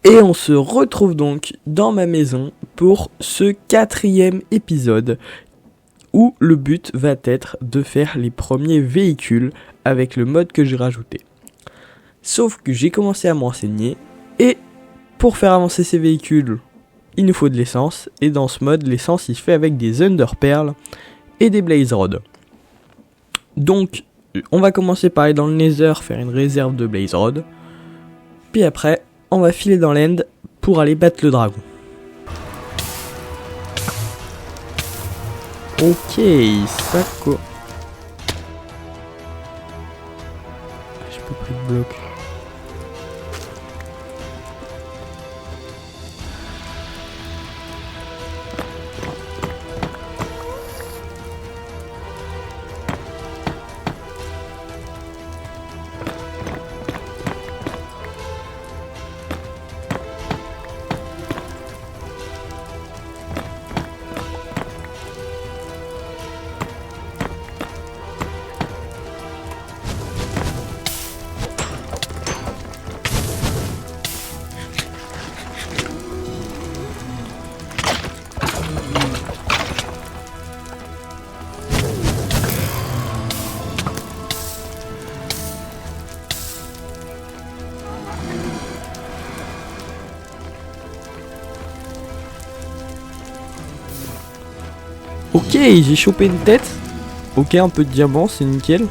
Et on se retrouve donc dans ma maison pour ce 4e épisode où le but va être de faire les premiers véhicules avec le mode que j'ai rajouté. Sauf que j'ai commencé à me renseigner et pour faire avancer ces véhicules, il nous faut de l'essence et dans ce mode, l'essence il se fait avec des Enderpearls et des Blaze Rods. Donc on va commencer par aller dans le Nether faire une réserve de Blaze Rods. Puis après, on va filer dans l'end pour aller battre le dragon. Ok, ça quoi. J'ai pas pris de bloc. Ok, j'ai chopé une tête. Ok, un peu de diamant, c'est nickel.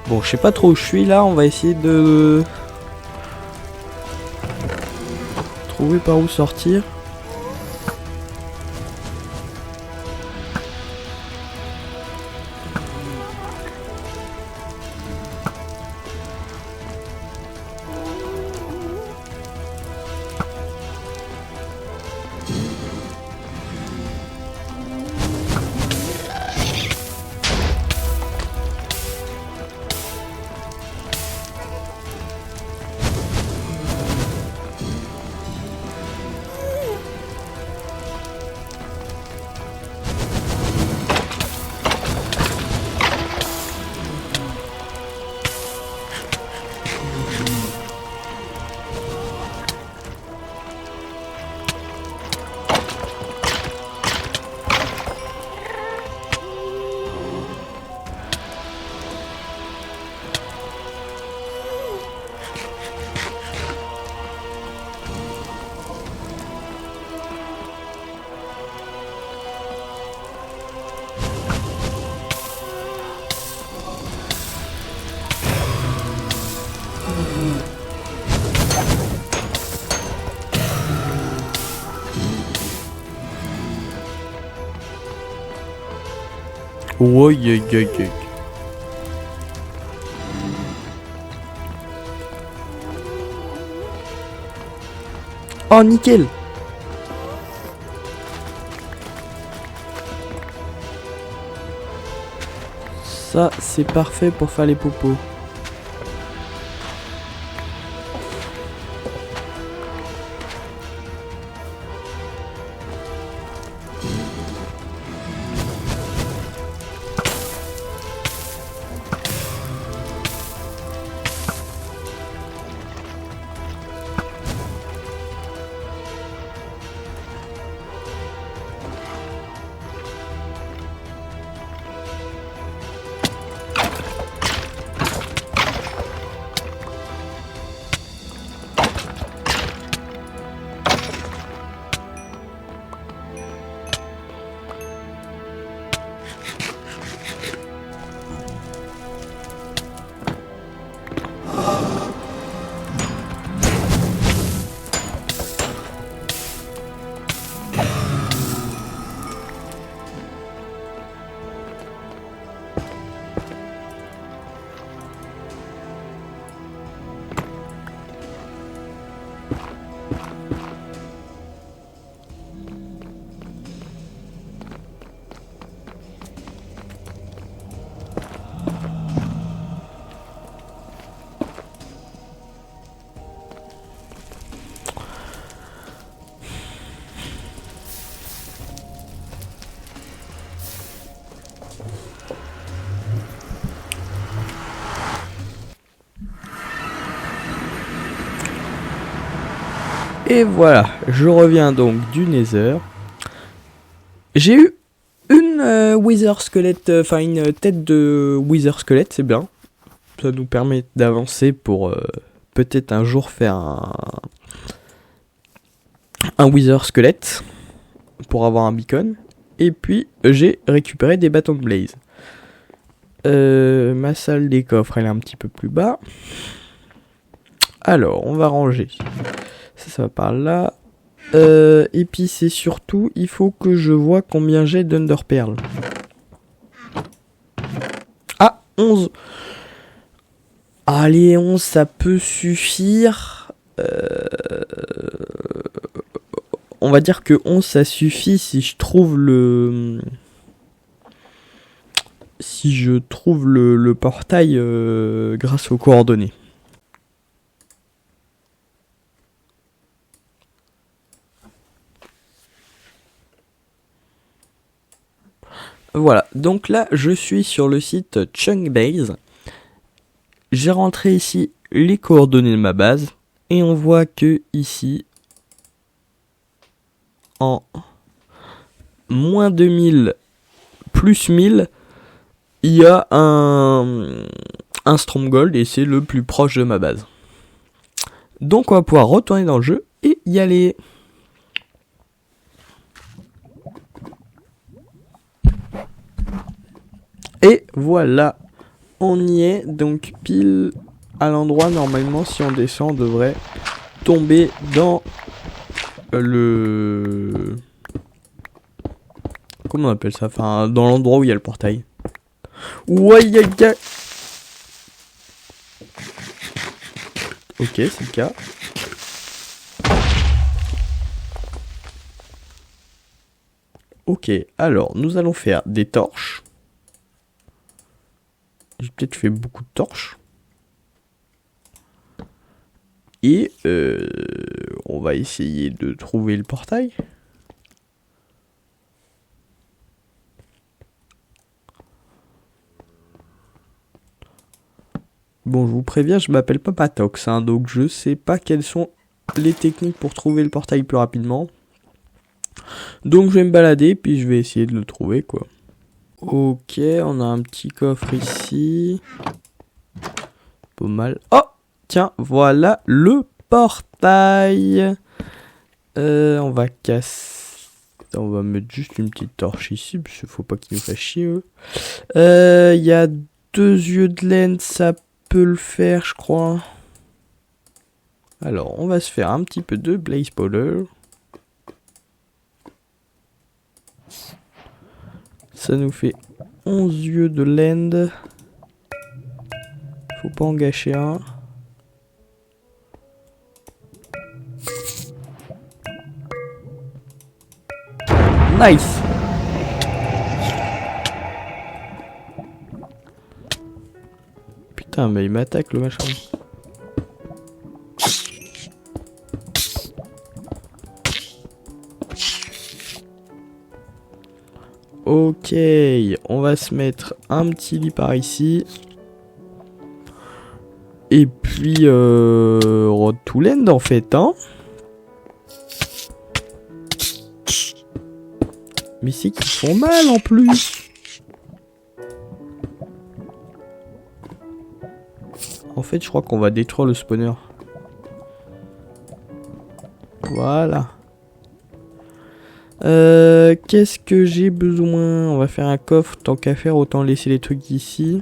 Bon, je sais pas trop où je suis là, on va essayer de trouver par où sortir. Ouais, Oh, nickel. Ça, c'est parfait pour faire les popos. Et voilà, je reviens donc du Nether. J'ai eu une Wither squelette, enfin une tête de Wither squelette, c'est bien. Ça nous permet d'avancer pour peut-être un jour faire un Wither squelette pour avoir un beacon. Et puis j'ai récupéré des bâtons de blaze. Ma salle des coffres elle est un petit peu plus bas. Alors on va ranger. Ça va par là. Et puis c'est surtout, il faut que je vois combien j'ai d'Underpearl. Ah, 11. Allez, 11, ça peut suffire. On va dire que 11, ça suffit si je trouve le... Si je trouve le portail grâce aux coordonnées. Voilà, donc là je suis sur le site Chunkbase. J'ai rentré ici les coordonnées de ma base et on voit que ici en moins 2000 plus 1000 il y a un Stronghold et c'est le plus proche de ma base. Donc on va pouvoir retourner dans le jeu et y aller. Et voilà, on y est, donc pile à l'endroit, normalement si on descend on devrait tomber dans le... Comment on appelle ça? Enfin, dans l'endroit où il y a le portail. Ouais, ok, c'est le cas. Ok, alors nous allons faire des torches. J'ai peut-être fait beaucoup de torches. Et on va essayer de trouver le portail. Bon, je vous préviens, je m'appelle pas Patox, hein, donc je sais pas quelles sont les techniques pour trouver le portail plus rapidement. Donc je vais me balader, puis je vais essayer de le trouver, quoi. Ok, on a un petit coffre ici. Pas mal. Oh, tiens, voilà le portail. On va casser. On va mettre juste une petite torche ici, parce qu'il faut pas qu'il nous fasse chier, eux. Il y a 2 yeux de laine, ça peut le faire, je crois. Alors, on va se faire un petit peu de blaze powder. Ça nous fait 11 yeux de land. Faut pas en gâcher un. Nice. Putain, mais il m'attaque le machin. Ok, on va se mettre un petit lit par ici. Et puis, road to land en fait, hein. Mais c'est qu'ils font mal en plus. En fait, je crois qu'on va détruire le spawner. Voilà. Qu'est-ce que j'ai besoin? On va faire un coffre, tant qu'à faire, autant laisser les trucs ici.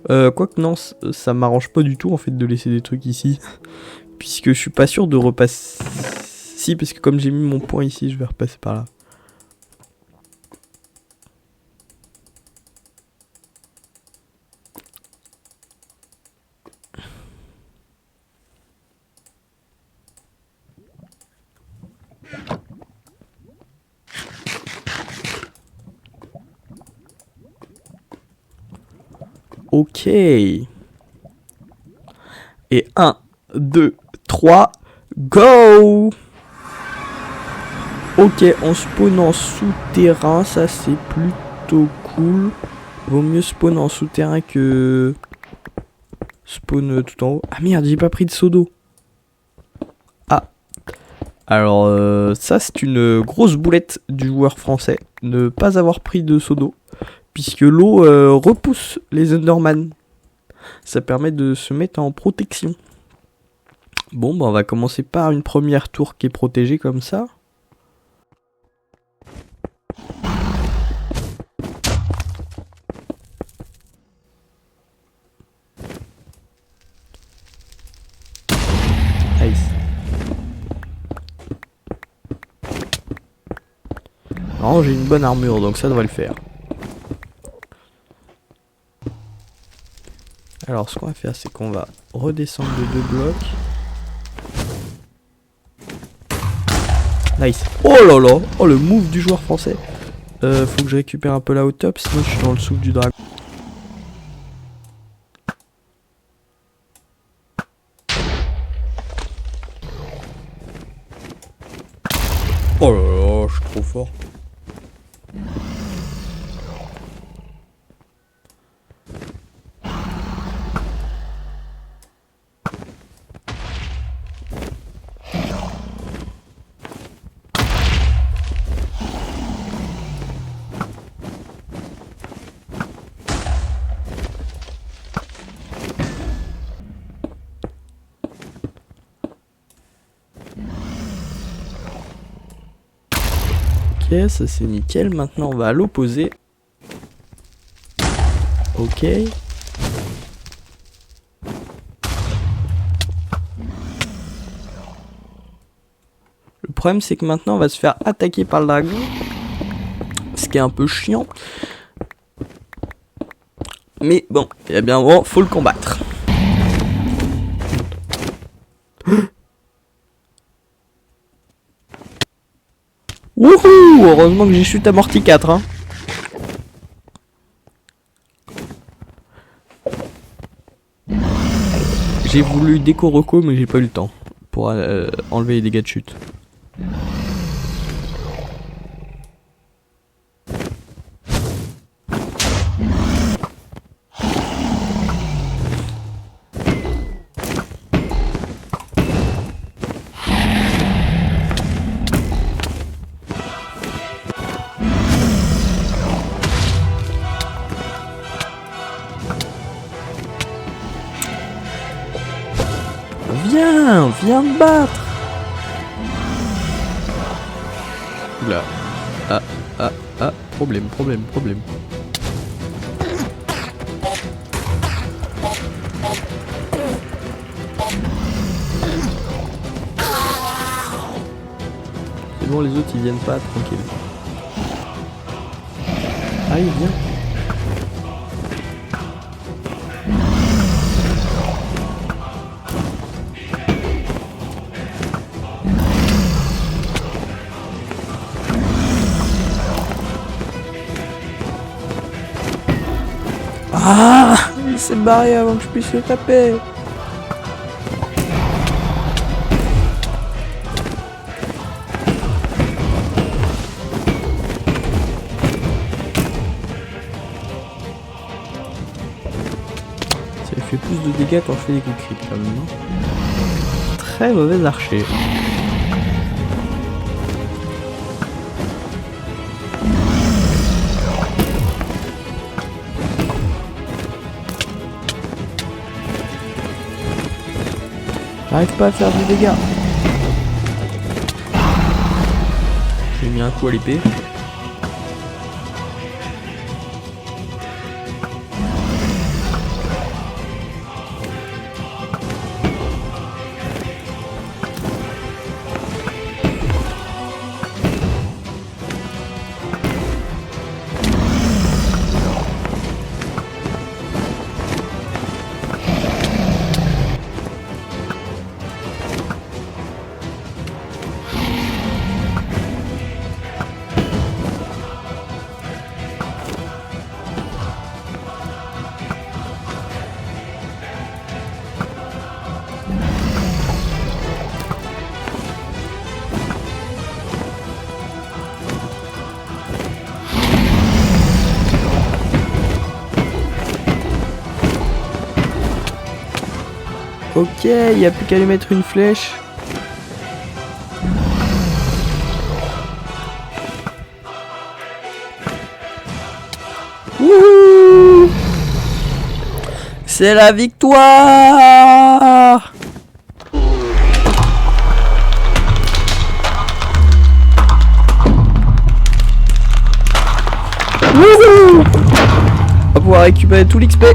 Quoique non, ça m'arrange pas du tout en fait de laisser des trucs ici. Puisque je suis pas sûr de repasser... Si, parce que comme j'ai mis mon point ici, je vais repasser par là. Ok. Et 1, 2, 3, go! Ok, on spawn en souterrain, ça c'est plutôt cool. Vaut mieux spawn en souterrain que spawn tout en haut. Ah merde, j'ai pas pris de seau d'eau. Ah. Alors ça c'est une grosse boulette du joueur français. Ne pas avoir pris de seau d'eau. Puisque l'eau repousse les Enderman. Ça permet de se mettre en protection. Bon, bah on va commencer par une première tour qui est protégée comme ça. Nice. Non, j'ai une bonne armure, donc ça devrait le faire. Alors, ce qu'on va faire, c'est qu'on va redescendre de 2 blocs. Nice. Oh là là. Oh, le move du joueur français. Faut que je récupère un peu là au top, sinon je suis dans le souffle du dragon. Oh là là, je suis trop fort. Ok, ça c'est nickel. Maintenant on va à l'opposé. Ok. Le problème c'est que maintenant on va se faire attaquer par le dragon. Ce qui est un peu chiant. Mais bon, eh bien bon, faut le combattre. Wouhou! Heureusement que j'ai chute amorti 4 hein. J'ai voulu déco reco mais j'ai pas eu le temps pour enlever les dégâts de chute. Viens me battre. Oula. Problème. C'est bon, les autres ils viennent pas, tranquille. Ah, il vient. Ah, il s'est barré avant que je puisse le taper. Ça fait plus de dégâts quand je fais des coups critiques quand même. Très mauvais archer. J'arrive pas à faire du dégâts. J'ai mis un coup à l'épée. Ok, il n'y a plus qu'à lui mettre une flèche. Wouhou! C'est la victoire! Wouhou! On va pouvoir récupérer tout l'XP.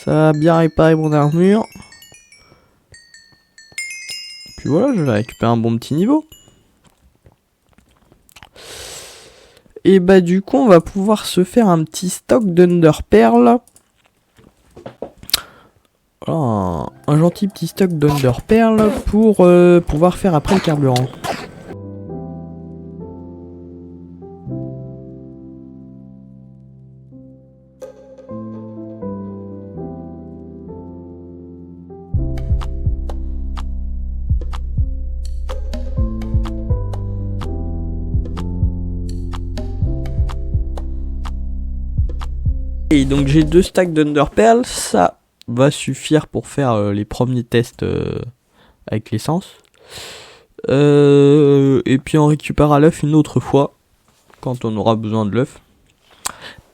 Ça va bien réparer mon armure. Puis voilà, je vais récupérer un bon petit niveau. Et bah du coup, on va pouvoir se faire un petit stock d'Underpearl. Voilà, un gentil petit stock d'Underpearl pour pouvoir faire après le carburant. Et donc j'ai 2 stacks d'Underpearl, ça va suffire pour faire les premiers tests avec l'essence. Et puis on récupérera l'œuf une autre fois, quand on aura besoin de l'œuf.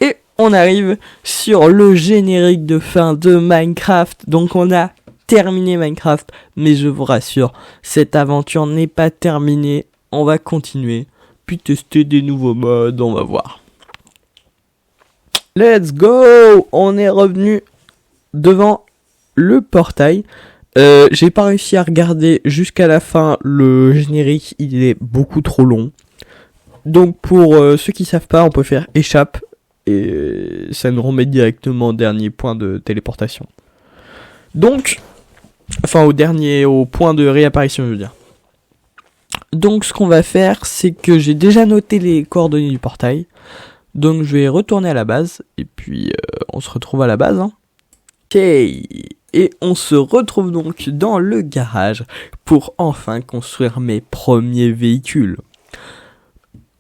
Et on arrive sur le générique de fin de Minecraft. Donc on a terminé Minecraft, mais je vous rassure, cette aventure n'est pas terminée. On va continuer, puis tester des nouveaux modes, on va voir. Let's go! On est revenu devant le portail. J'ai pas réussi à regarder jusqu'à la fin le générique, il est beaucoup trop long. Donc pour ceux qui savent pas, on peut faire échappe et ça nous remet directement au dernier point de téléportation. Donc, enfin au point de réapparition, je veux dire. Donc ce qu'on va faire, c'est que j'ai déjà noté les coordonnées du portail. Donc je vais retourner à la base, et puis on se retrouve à la base. Hein. Ok, et on se retrouve donc dans le garage pour enfin construire mes premiers véhicules.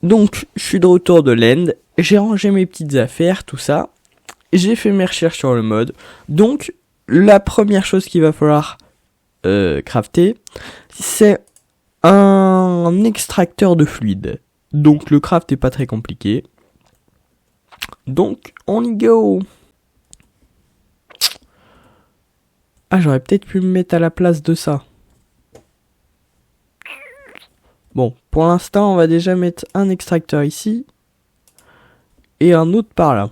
Donc je suis de retour de l'end, j'ai rangé mes petites affaires, tout ça. J'ai fait mes recherches sur le mode. Donc la première chose qu'il va falloir crafter, c'est un extracteur de fluide. Donc le craft est pas très compliqué. Donc, on y go. Ah, j'aurais peut-être pu me mettre à la place de ça. Bon, pour l'instant, on va déjà mettre un extracteur ici. Et un autre par là.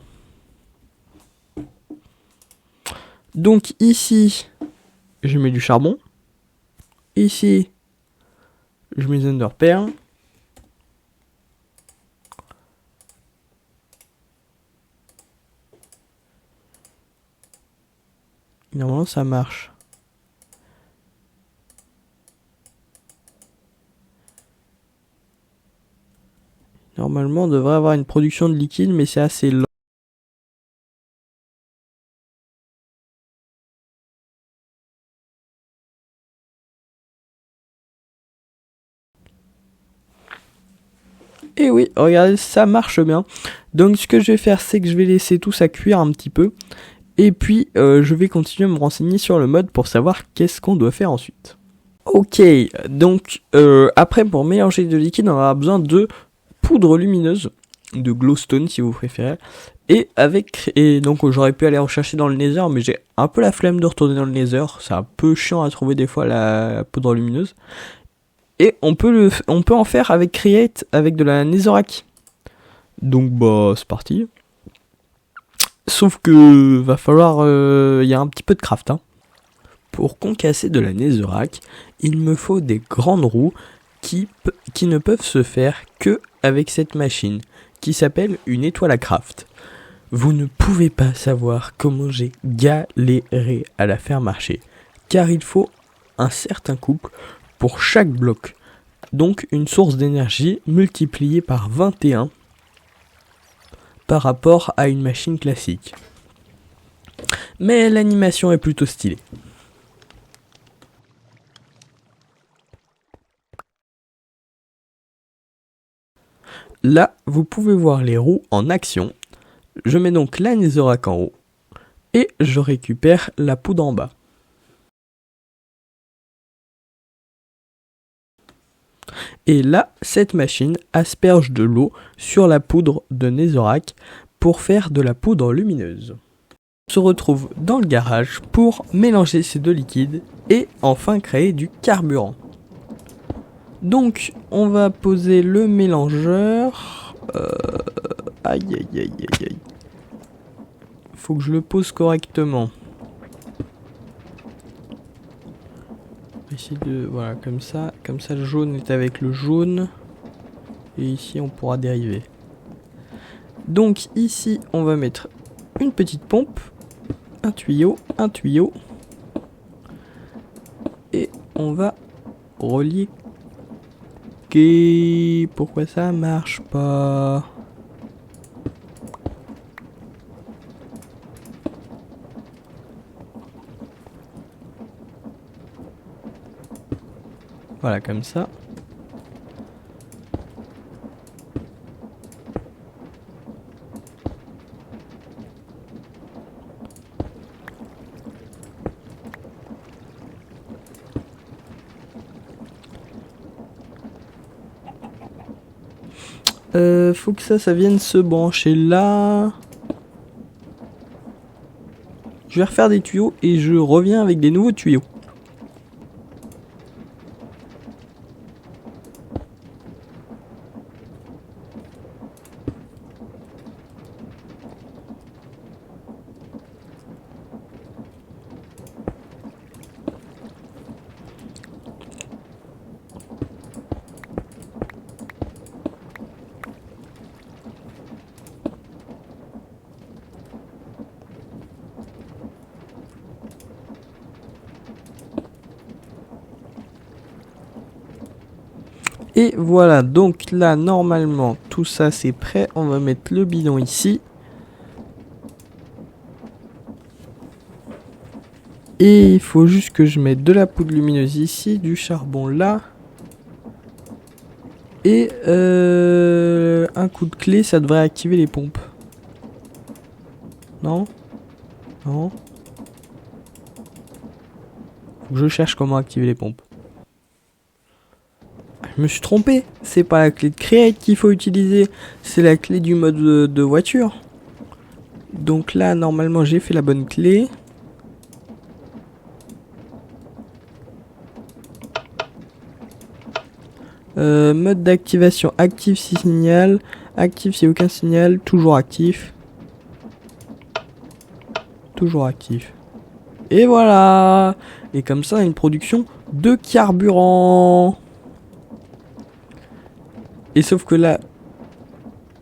Donc ici, je mets du charbon. Ici, je mets des Enderpearl. Normalement ça marche. Normalement on devrait avoir une production de liquide, mais c'est assez lent. Et oui, regardez, ça marche bien. Donc ce que je vais faire, c'est que je vais laisser tout ça cuire un petit peu. Et puis je vais continuer à me renseigner sur le mode pour savoir qu'est-ce qu'on doit faire ensuite. Ok, donc après pour mélanger de liquide, on aura besoin de poudre lumineuse, de glowstone si vous préférez. Et donc j'aurais pu aller rechercher dans le nether, mais j'ai un peu la flemme de retourner dans le nether. C'est un peu chiant à trouver des fois la poudre lumineuse. Et on peut en faire avec Create, avec de la netherrack. Donc bah c'est parti. Sauf que va falloir, y a un petit peu de craft. Hein. Pour concasser de la netherrack, il me faut des grandes roues qui ne peuvent se faire que avec cette machine, qui s'appelle une étoile à craft. Vous ne pouvez pas savoir comment j'ai galéré à la faire marcher, car il faut un certain couple pour chaque bloc. Donc une source d'énergie multipliée par 21 par rapport à une machine classique. Mais l'animation est plutôt stylée. Là, vous pouvez voir les roues en action. Je mets donc la netherrack en haut et je récupère la poudre en bas. Et là, cette machine asperge de l'eau sur la poudre de netherrack pour faire de la poudre lumineuse. On se retrouve dans le garage pour mélanger ces deux liquides et enfin créer du carburant. Donc, on va poser le mélangeur. Aïe aïe aïe aïe aïe. Faut que je le pose correctement. Essayer de, voilà, comme ça le jaune est avec le jaune. Et ici on pourra dériver. Donc ici on va mettre une petite pompe, un tuyau. Et on va relier. Pourquoi ça marche pas? Voilà, comme ça. Faut que ça vienne se brancher là. Je vais refaire des tuyaux et je reviens avec des nouveaux tuyaux. Et voilà, donc là normalement tout ça c'est prêt, on va mettre le bidon ici. Et il faut juste que je mette de la poudre lumineuse ici, du charbon là. Et un coup de clé, ça devrait activer les pompes. Non? Non? Faut que je cherche comment activer les pompes. Je me suis trompé, c'est pas la clé de Create qu'il faut utiliser, c'est la clé du mode de voiture. Donc là, normalement, j'ai fait la bonne clé. Mode d'activation, actif si signal, actif si aucun signal, toujours actif. Toujours actif. Et voilà! Et comme ça, une production de carburant. Et sauf que là,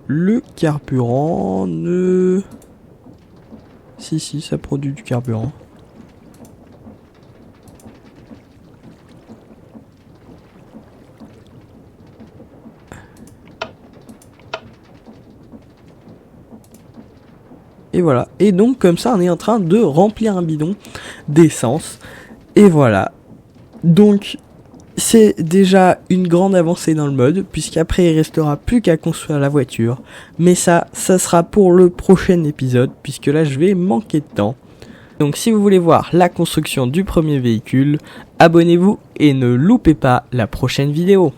le carburant ne... Si, ça produit du carburant. Et voilà. Et donc, comme ça, on est en train de remplir un bidon d'essence. Et voilà. Donc... c'est déjà une grande avancée dans le mode, puisqu'après il restera plus qu'à construire la voiture. Mais ça sera pour le prochain épisode, puisque là je vais manquer de temps. Donc si vous voulez voir la construction du premier véhicule, abonnez-vous et ne loupez pas la prochaine vidéo.